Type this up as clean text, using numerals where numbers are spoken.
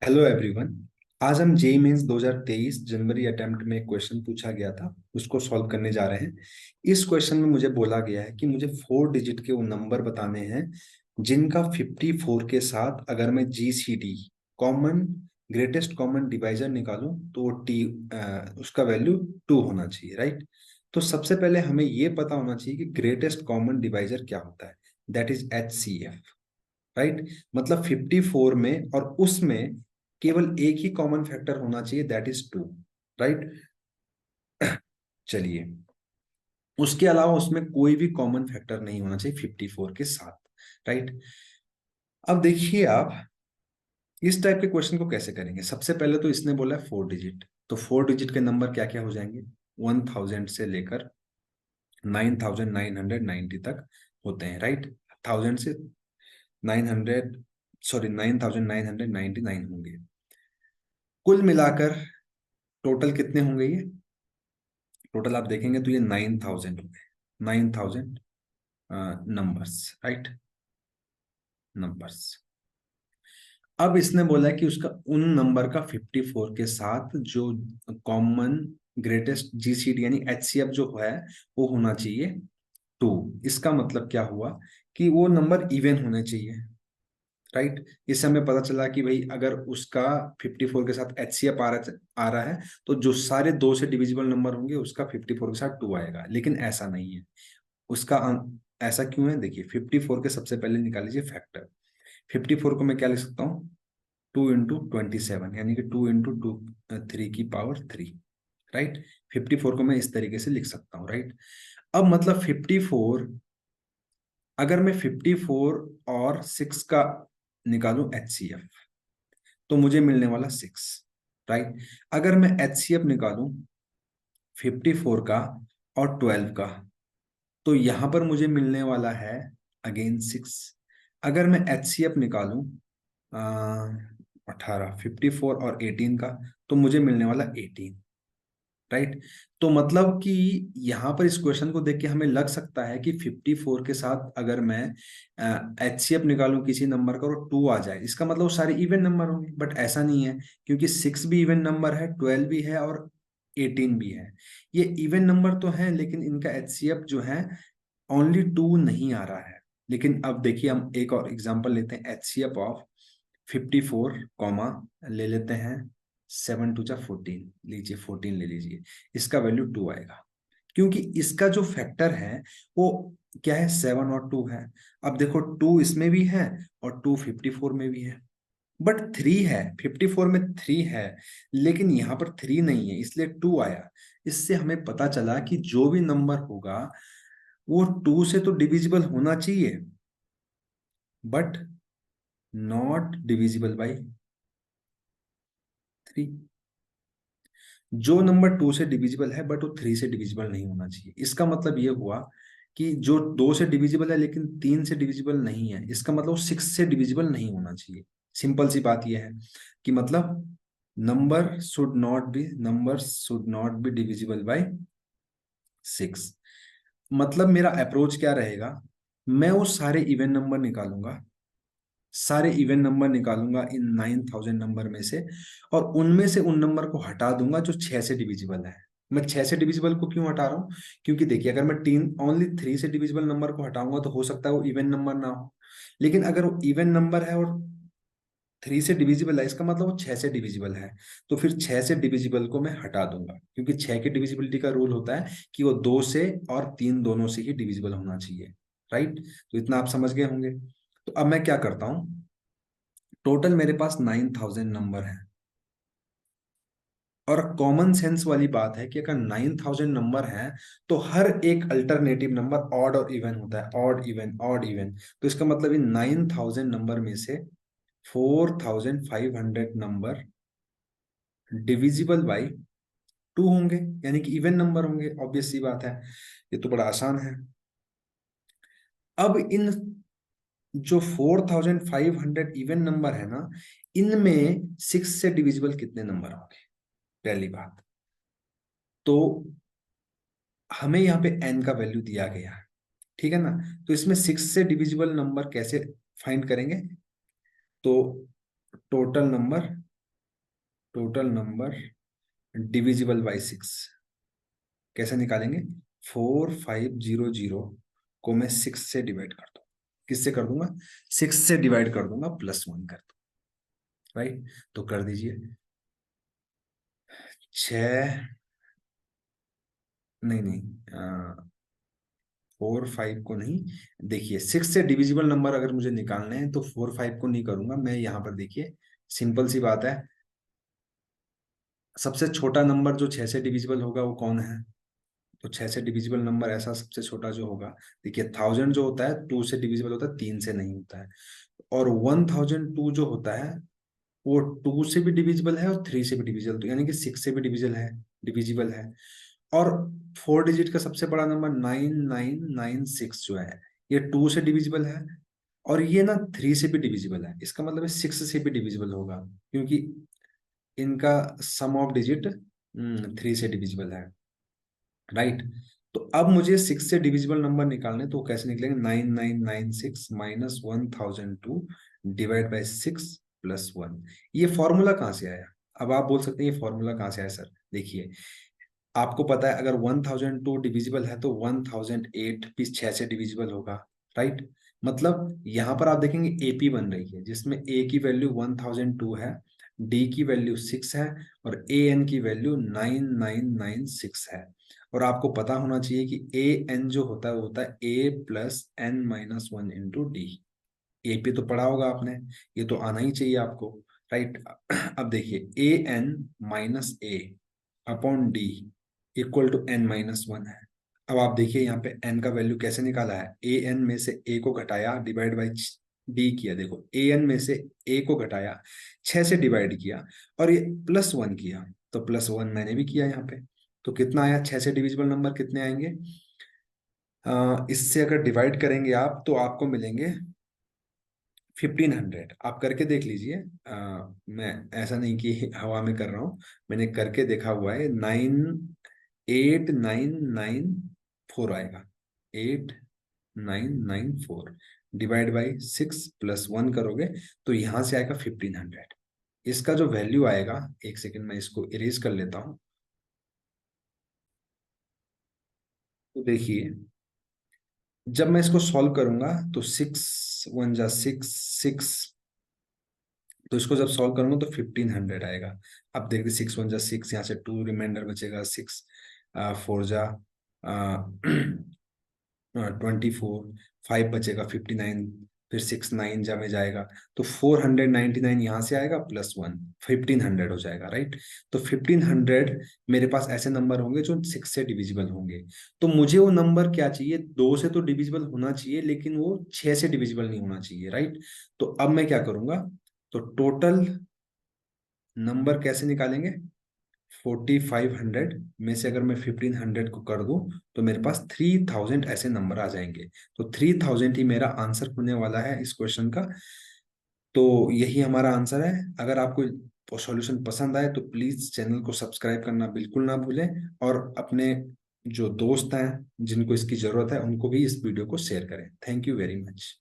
Hello everyone. आज हम JEE mains 2023 जनवरी attempt में एक क्वेश्चन पूछा गया था, उसको सॉल्व करने जा रहे हैं। इस क्वेश्चन में मुझे बोला गया है कि मुझे 4 डिजिट के वो नंबर बताने हैं जिनका 54 के साथ अगर मैं GCD common greatest common divisor निकालूं तो वो उसका वैल्यू 2 होना चाहिए, राइट। तो सबसे पहले हमें ये पता होना चाहिए कि ग्रेटेस्ट कॉमन डिवाइजर क्या होता है। That is HCF, right. मतलब 54 में और उसमें केवल एक ही कॉमन फैक्टर होना चाहिए, दैट इज 2, राइट। चलिए, उसके अलावा उसमें कोई भी कॉमन फैक्टर नहीं होना चाहिए 54 के साथ, राइट। अब देखिए आप इस टाइप के क्वेश्चन को कैसे करेंगे। सबसे पहले तो इसने बोला है 4 डिजिट, तो 4 डिजिट के नंबर क्या क्या हो जाएंगे। 1000 से लेकर 9990 तक होते हैं, राइट। 1000 से 900, सॉरी 9999 होंगे। कुल मिलाकर टोटल कितने होंगे ये। टोटल आप देखेंगे तो ये 9000 हो गए। 9000 नंबर्स, राइट। नंबर्स। अब इसने बोला है कि उसका उन नंबर का 54 के साथ जो कॉमन ग्रेटेस्ट जीसीडी यानी एचसीएफ जो है वो होना चाहिए 2। इसका मतलब क्या हुआ कि वो नंबर इवन होने चाहिए, राइट। इससे हमें पता चला कि भाई अगर उसका 54 के साथ एचसीएफ आ रहा है तो जो सारे 2 से डिविजिबल नंबर होंगे उसका 54 के साथ 2 आएगा, लेकिन ऐसा नहीं है। उसका ऐसा क्यों है, देखिए 54 के सबसे पहले निकाल लीजिए फैक्टर। 54 को मैं क्या लिख सकता हूँ, 2 इंटू 27, यानी कि 2 इंटू 3 की पावर 3, राइट। 54 को मैं इस तरीके से लिख सकता हूँ, राइट। अब मतलब 54, अगर मैं 54 और 6 का निकालूं HCF तो मुझे मिलने वाला 6, राइट। अगर मैं HCF निकालूं 54 का और 12 का तो यहां पर मुझे मिलने वाला है अगेन 6। अगर मैं HCF निकालूं 18, 54 और 18 का तो मुझे मिलने वाला 18, राइट। तो मतलब कि यहाँ पर इस क्वेश्चन को देख के हमें लग सकता है कि 54 के साथ अगर मैं HCF निकालूं किसी नंबर का और 2 आ जाए, इसका मतलब वो सारे इवन नंबर होंगे, बट ऐसा नहीं है। क्योंकि 6 भी इवन नंबर है, 12 भी है और 18 भी है। ये इवन नंबर तो है लेकिन इनका HCF जो है ओनली 2 नहीं आ रहा है। लेकिन अब देखिए हम एक और एग्जांपल लेते हैं। HCF ऑफ 54 कॉमा ले लेते हैं 7 टू जा 14, लीजिए 14 ले लीजिए, इसका वैल्यू 2 आएगा। क्योंकि इसका जो फैक्टर है वो क्या है, 7 और 2 है। अब देखो 2 इसमें भी है और 2 54 में भी है, बट 3 है, 54 में 3 है लेकिन यहाँ पर 3 नहीं है इसलिए 2 आया। इससे हमें पता चला कि जो भी नंबर होगा वो 2 से तो डिविजिबल होना चाहिए बट नॉट डिविजिबल बाई 3। जो नंबर 2 से डिविजिबल है बट वो 3 से डिविजिबल नहीं होना चाहिए, इसका मतलब ये हुआ कि जो 2 से डिविजिबल है लेकिन 3 से डिविजिबल नहीं है, इसका मतलब वो 6 से डिविजिबल नहीं होना चाहिए। सिंपल सी बात यह है कि मतलब number should not be divisible by 6। मतलब मेरा अप्रोच क्या रहेगा, मैं वो सारे इवन नंबर निकालूंगा, सारे इवन नंबर निकालूंगा इन 9000 नंबर में से, और उनमें से उन नंबर को हटा दूंगा जो 6 से डिविजिबल है। मैं 6 से डिविजिबल को क्यों हटा रहा हूँ, क्योंकि देखिए अगर मैं तीन ओनली 3 से डिविजिबल नंबर को हटाऊंगा तो हो सकता है वो इवन नंबर ना हो। लेकिन अगर वो इवन नंबर है और 3 से डिविजिबल है, इसका मतलब वो 6 से डिविजिबल है। तो फिर 6 से डिविजिबल को मैं हटा दूंगा, क्योंकि 6 की डिविजिबिलिटी का रूल होता है कि वो 2 से और 3 दोनों से ही डिविजिबल होना चाहिए, राइट। तो इतना आप समझ गए होंगे। तो अब मैं क्या करता हूँ, टोटल मेरे पास 9000 नंबर है, और कॉमन सेंस वाली बात है कि अगर 9000 नंबर है तो हर एक अल्टरनेटिव नंबर ऑड और इवन होता है, ऑड इवन ऑड इवन। तो इसका मतलब इन 9000 नंबर में से 4500 नंबर डिविजिबल बाई 2 होंगे, यानी कि इवन नंबर होंगे। ऑब्वियस सी बात है, ये तो बड़ा आसान है। अब इन जो 4500 इवन नंबर है ना, इनमें 6 से डिविजिबल कितने नंबर होंगे, पहली बात। तो हमें यहाँ पे n का वैल्यू दिया गया है, ठीक है ना। तो इसमें 6 से डिविजिबल नंबर कैसे फाइंड करेंगे, तो total number total number divisible by 6 कैसे निकालेंगे? 4500 को मैं 6 से डिवाइड कर दूंगा। किससे कर दूंगा? 6 से डिवाइड कर दूंगा, +1 कर दूंगा, राइट? तो कर दीजिए। 6, नहीं नहीं, 4 5 को नहीं। देखिए 6 से डिविजिबल नंबर अगर मुझे निकालने हैं तो 4 5 को नहीं करूंगा मैं। यहाँ पर देखिए सिंपल सी बात है, सबसे छोटा नंबर जो 6 से डिविजिबल होगा वो कौन है? तो 6 से डिविजिबल नंबर ऐसा सबसे छोटा जो होगा, देखिए 1000 जो होता है 2 से डिविजिबल होता है, 3 से नहीं होता है। और 1002 जो होता है वो 2 से भी डिविजिबल है और 3 से भी डिविजिबल, तो यानी कि 6 से भी डिविजिबल है। और 4 डिजिट का सबसे बड़ा नंबर 9996 जो है, ये 2 से डिविजिबल है और ये ना 3 से भी डिविजिबल है। इसका मतलब है 6 से भी डिविजिबल होगा, क्योंकि इनका सम ऑफ डिजिट 3 से डिविजिबल है, राइट? तो अब मुझे 6 से डिविजिबल नंबर निकालने, तो कैसे निकलेंगे? 9996 माइनस 1002 डिवाइड बाई 6 + 1। ये फॉर्मूला कहाँ से आया? अब आप बोल सकते हैं ये फॉर्मूला कहाँ से आया सर? देखिए आपको पता है अगर 1002 डिविजिबल है तो 1008 भी 6 से डिविजिबल होगा, राइट? मतलब यहाँ पर आप देखेंगे एपी बन रही है जिसमें ए की वैल्यू 1002 है, डी की वैल्यू 6 है और ए एन की वैल्यू 9996 है। और आपको पता होना चाहिए कि ए एन जो होता है वो होता है A + n - 1 इंटू डी। ए पे तो पढ़ा होगा आपने, ये तो आना ही चाहिए आपको, राइट? अब देखिए A n - A upon D equal to n - 1 है। अब आप देखिए यहाँ पे n का वैल्यू कैसे निकाला है? ए एन में से a को घटाया, डिवाइड बाई डी किया। देखो ए एन में से a को घटाया, 6 से डिवाइड किया और ये +1 किया, तो +1 मैंने भी किया यहाँ पे। तो कितना आया? 6 से डिविजिबल नंबर कितने आएंगे? इससे अगर डिवाइड करेंगे आप तो आपको मिलेंगे 1500। आप करके देख लीजिए। मैं ऐसा नहीं कि हवा में कर रहा हूँ, मैंने करके देखा हुआ है। 98994 आएगा। 8994 डिवाइड बाई 6 + 1 करोगे तो यहाँ से आएगा 1500। इसका जो वैल्यू आएगा, एक सेकंड मैं इसको इरेज कर लेता हूँ। तो देखिए जब मैं इसको सॉल्व करूंगा तो 6 × 1 = 6, 6, तो इसको जब सॉल्व करूंगा तो 1500 आएगा। अब देखिए 6 × 1 = 6, यहाँ से 2 रिमाइंडर बचेगा, 6 4 जा 24, 5 बचेगा 59, फिर 6 9 जा में जाएगा तो 499 यहाँ से आएगा, +1 1500 हो जाएगा, राइट? तो 1500 मेरे पास ऐसे नंबर होंगे जो 6 से डिविजिबल होंगे। तो मुझे वो नंबर क्या चाहिए? 2 से तो डिविजिबल होना चाहिए लेकिन वो 6 से डिविजिबल नहीं होना चाहिए, राइट? तो अब मैं क्या करूंगा? तो टोटल नंबर कैसे निकालेंगे? 4500 में से अगर मैं 1500 को कर दूं तो मेरे पास 3000 ऐसे नंबर आ जाएंगे। तो 3000 ही मेरा आंसर होने वाला है इस क्वेश्चन का। तो यही हमारा आंसर है। अगर आपको सॉल्यूशन पसंद आए तो प्लीज चैनल को सब्सक्राइब करना बिल्कुल ना भूलें, और अपने जो दोस्त हैं जिनको इसकी जरूरत है उनको भी इस वीडियो को शेयर करें। Thank you very much.